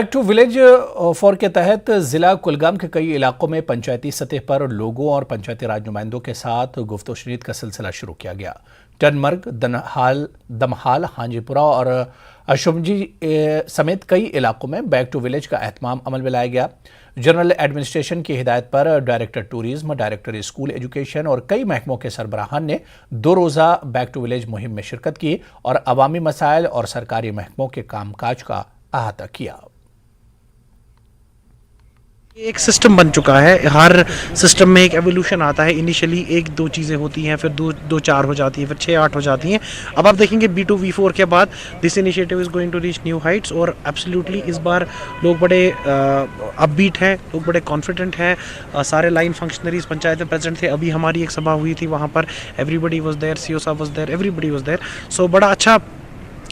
Back to village for के तहत जिला कुलगाम के कई इलाकों में पंचायती सतह पर लोगों और पंचायती राज नुमाइंदों के साथ गुफ्त-ओ-शनीद का सिलसिला शुरू किया गया। टनमर्ग, दमहाल, हांजीपुरा और अशुमजी समेत कई इलाकों में बैक टू विलेज का एहतमाम अमल में लाया गया। जनरल एडमिनिस्ट्रेशन की हिदायत पर director tourism, director school education और कई महकमों के सरबराहान ने 2 रोज़ा बैक टू विलेज मुहिम में शिरकत की और अवामी मसाइल और सरकारी महकमों के कामकाज का अहाता किया। एक सिस्टम बन चुका है। हर सिस्टम में एक एवोल्यूशन आता है। इनिशियली 1-2 चीज़ें होती हैं, फिर 2-4 हो जाती हैं, फिर 6-8 हो जाती हैं। अब आप देखेंगे B2 V4 के बाद this initiative is going to reach new heights. और एब्सोल्युटली इस बार लोग बड़े अपबीट हैं, लोग बड़े कॉन्फिडेंट हैं। सारे लाइन फंक्शनरीज पंचायत में प्रेजेंट थे। अभी हमारी एक सभा हुई थी, वहाँ पर एवरीबडी वॉज देयर, CO साहब was there, everybody was there. So बड़ा अच्छा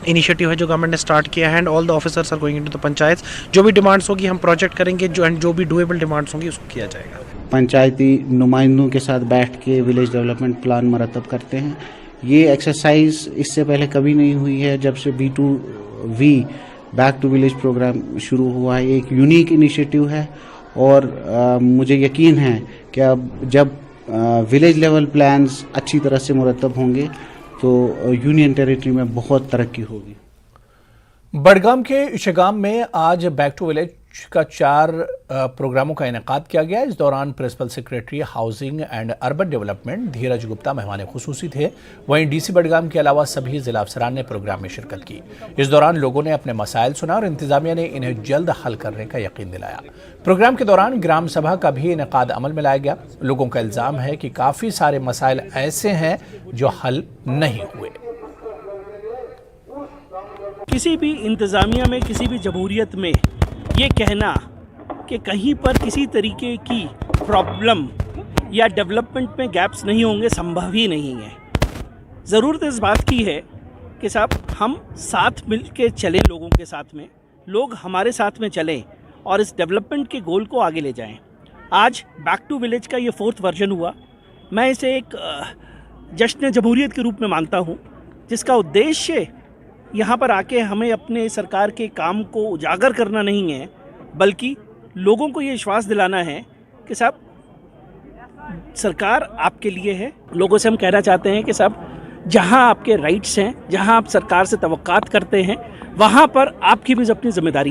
इनिशिएटिव है जो गवर्नमेंट ने स्टार्ट किया है and all the officers are going into the panchayat. जो भी डिमांड्स होगी हम प्रोजेक्ट करेंगे, जो भी डुएबल डिमांड्स होंगी उसको किया जाएगा। पंचायती नुमाइंदों के साथ बैठ के विलेज डेवलपमेंट प्लान मरतब करते हैं। ये एक्सरसाइज इससे पहले कभी नहीं हुई है। जब से B2V back to village programme शुरू हुआ है, एक यूनिक इनिशिएटिव है और मुझे यकीन है कि अब जब विलेज लेवल प्लान्स अच्छी तरह से मुरतब होंगे तो यूनियन टेरिटरी में बहुत तरक्की होगी। बडगाम के इशगाम में आज बैक टू विलेज का 4 प्रोग्रामों का इनेकाद किया गया। इस दौरान principal secretary housing and urban development Dheeraj Gupta मेहमान खुसूसी थे। वहीं DC बडगाम के अलावा सभी जिला अफसरान ने प्रोग्राम में शिरकत की। इस दौरान लोगों ने अपने मसाइल सुना और इंतजामिया ने इन्हें जल्द हल करने का यकीन दिलाया। प्रोग्राम के दौरान ग्राम सभा का भी इनेकाद अमल में लाया गया। लोगों का इल्जाम है कि काफ़ी सारे मसाइल ऐसे हैं जो हल नहीं हुए। किसी भी इंतज़ामिया में, किसी भी जमहूरियत में ये कहना कि कहीं पर किसी तरीके की प्रॉब्लम या डेवलपमेंट में गैप्स नहीं होंगे संभव ही नहीं है। ज़रूरत इस बात की है कि साहब हम साथ मिल के चलें, लोगों के साथ में, लोग हमारे साथ में चलें और इस डेवलपमेंट के गोल को आगे ले जाएं। आज बैक टू विलेज का ये 4th वर्जन हुआ। मैं इसे एक जश्न जमहूरियत के रूप में मानता हूँ, जिसका उद्देश्य यहाँ पर आके हमें अपने सरकार के काम को उजागर करना नहीं है, बल्कि लोगों को ये विश्वास दिलाना है कि साहब सरकार आपके लिए है। लोगों से हम कहना चाहते हैं कि साहब जहाँ आपके राइट्स हैं, जहाँ आप सरकार से तवक्कात करते हैं, वहाँ पर आपकी भी अपनी जिम्मेदारी